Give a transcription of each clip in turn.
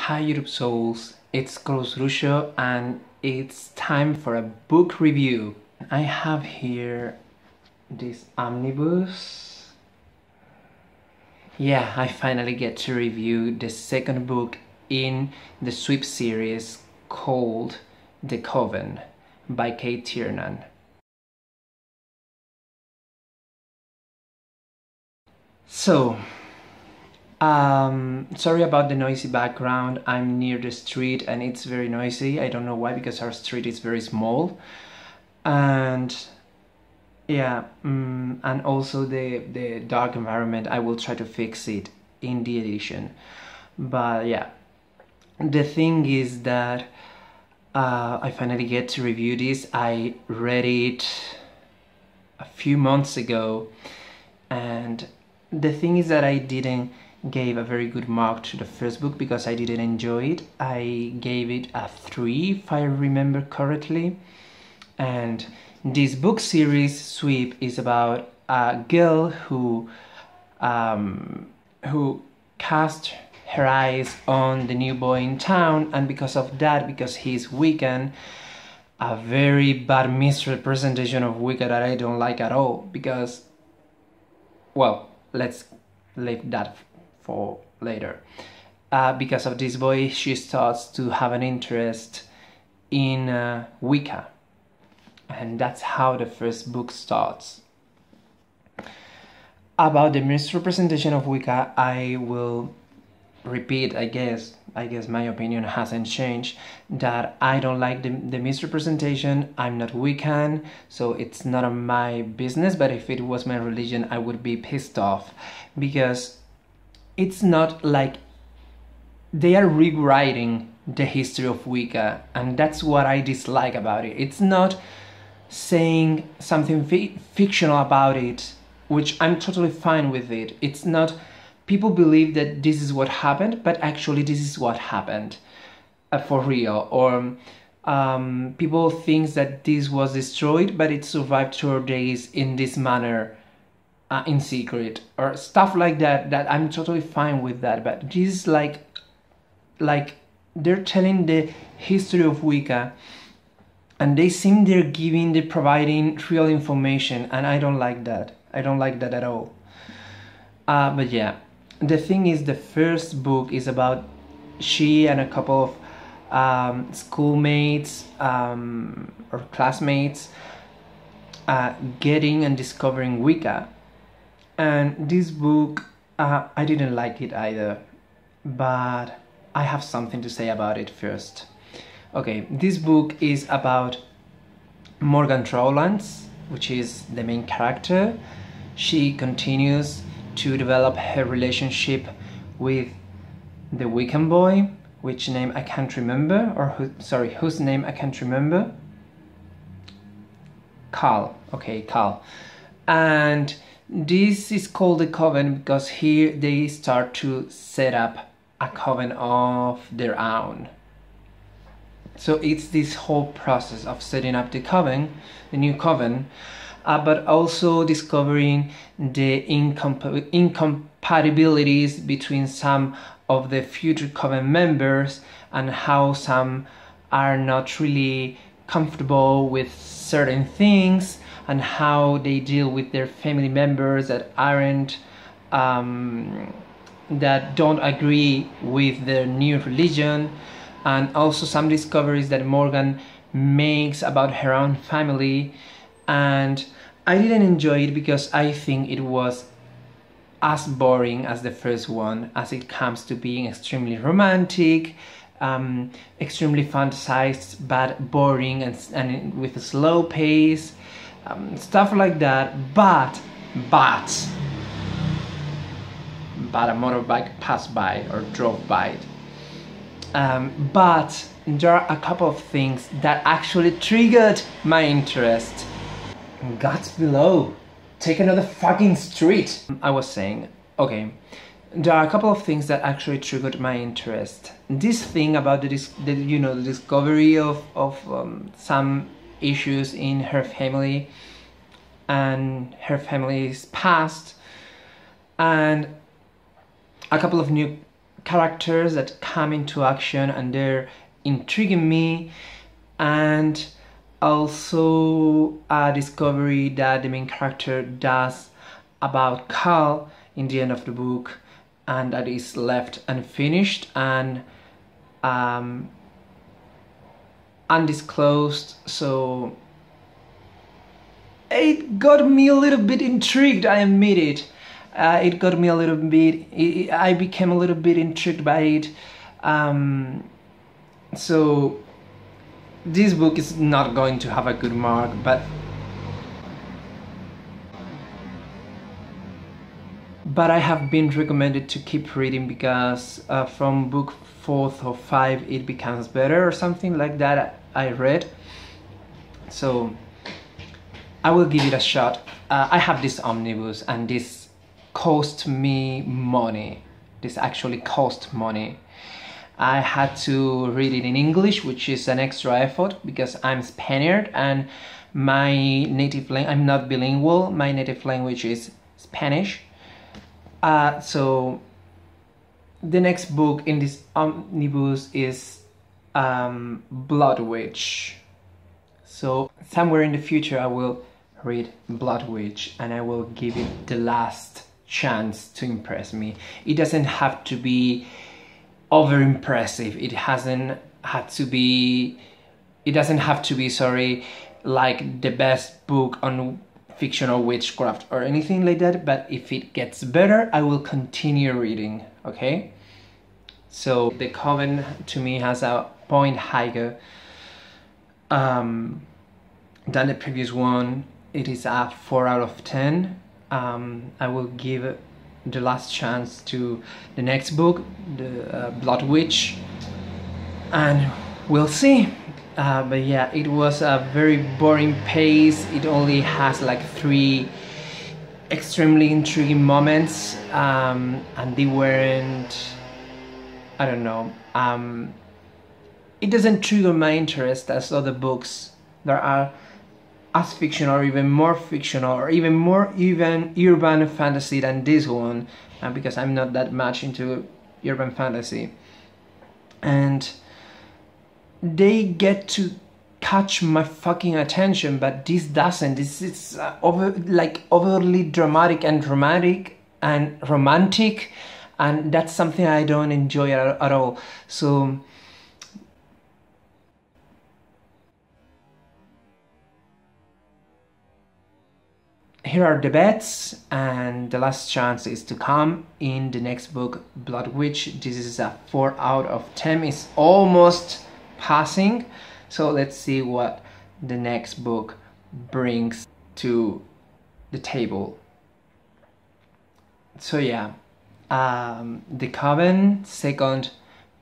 Hi YouTube souls, it's Bruxo and it's time for a book review. I have here this omnibus. Yeah, I finally get to review the second book in the sweep series called The Coven by Cate Tiernan. So, sorry about the noisy background. I'm near the street and it's very noisy. I don't know why, because our street is very small. And yeah, and also the dark environment. I will try to fix it in the edition. But yeah, the thing is that I finally get to review this. I read it a few months ago, and the thing is that I didn't gave a very good mark to the first book because I didn't enjoy it. I gave it a 3 if I remember correctly. And this book series sweep is about a girl who cast her eyes on the new boy in town, and because of that, because he's Wiccan, a very bad misrepresentation of Wicca that I don't like at all, because, well, let's leave that for later. Because of this boy, she starts to have an interest in Wicca, and that's how the first book starts. About the misrepresentation of Wicca, I will repeat, I guess my opinion hasn't changed, that I don't like the misrepresentation. I'm not Wiccan, so it's none of my business, but if it was my religion, I would be pissed off, because it's not like they are rewriting the history of Wicca, and that's what I dislike about it. It's not saying something fictional about it, which I'm totally fine with it. It's not, people believe that this is what happened, but actually this is what happened for real. Or people think that this was destroyed, but it survived to our days in this manner, in secret, or stuff like that. That I'm totally fine with that. But this is like they're telling the history of Wicca, and they seem they're providing real information, and I don't like that. I don't like that at all. But yeah, the thing is, the first book is about she and a couple of schoolmates or classmates getting and discovering Wicca. And this book, I didn't like it either, but I have something to say about it first. Okay, this book is about Morgan Rowlands, which is the main character. She continues to develop her relationship with the Wiccan boy, which name I can't remember, or whose name I can't remember. Carl. Okay, Carl. And this is called the Coven because here they start to set up a coven of their own. So it's this whole process of setting up the coven, the new coven, but also discovering the incompatibilities between some of the future coven members, and how some are not really comfortable with certain things, and how they deal with their family members that aren't that don't agree with their new religion, and also some discoveries that Morgan makes about her own family. And I didn't enjoy it because I think it was as boring as the first one, as it comes to being extremely romantic, extremely fantasized, but boring, and with a slow pace, stuff like that. But a motorbike passed by or drove by it. But there are a couple of things that actually triggered my interest. Gods below, take another fucking street. I was saying, okay, there are a couple of things that actually triggered my interest. This thing about the discovery of some issues in her family and her family's past, and a couple of characters that come into action and they're intriguing me, and also a discovery that the main character does about Cal in the end of the book, and that is left unfinished and undisclosed. So it got me a little bit intrigued, I admit it. It got me a little bit, I became a little bit intrigued by it. So this book is not going to have a good mark, but I have been recommended to keep reading because from book 4th or 5 it becomes better or something like that, I read. So I will give it a shot. I have this omnibus and this cost me money. This actually cost money. I had to read it in English, which is an extra effort because I'm Spaniard and my native language, I'm not bilingual, my native language is Spanish. So the next book in this omnibus is Blood Witch. So somewhere in the future I will read Blood Witch and I will give it the last chance to impress me. It doesn't have to be over impressive. It doesn't have to be, sorry, like the best book on fictional witchcraft or anything like that, but if it gets better, I will continue reading, okay? So the Coven to me has a point higher than the previous one. It is a 4 out of 10. I will give the last chance to the next book, the Blood Witch, and we'll see. But yeah, it was a very boring pace. It only has like 3 extremely intriguing moments, and they weren't, I don't know, it doesn't trigger my interest as other books that are as fictional or even more fictional or even more urban fantasy than this one, because I'm not that much into urban fantasy. And they get to catch my fucking attention, but this doesn't. This is overly dramatic and romantic, and that's something I don't enjoy at all. So here are the bets, and the last chance is to come in the next book, Blood Witch. This is a 4 out of 10. It's almost passing. So let's see what the next book brings to the table. So yeah, The Coven, second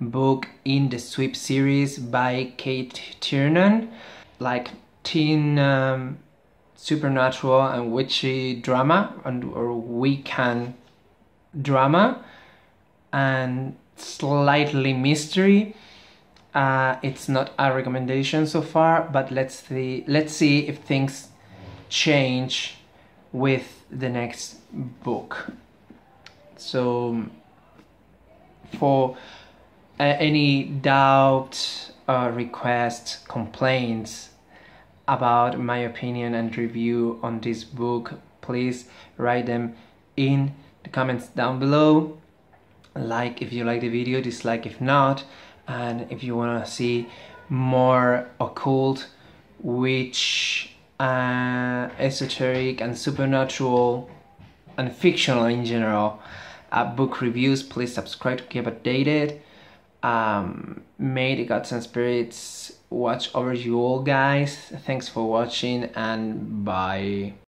book in the Sweep series by Cate Tiernan, like teen supernatural and witchy drama or Wiccan drama and slightly mystery. It's not a recommendation so far, but let's see if things change with the next book. So for any doubt, requests, complaints about my opinion and review on this book, please write them in the comments down below. Like if you like the video, dislike if not, and if you want to see more occult, witch, esoteric and supernatural and fictional in general book reviews, please subscribe to keep updated. May the gods and spirits watch over you all, guys. Thanks for watching and bye.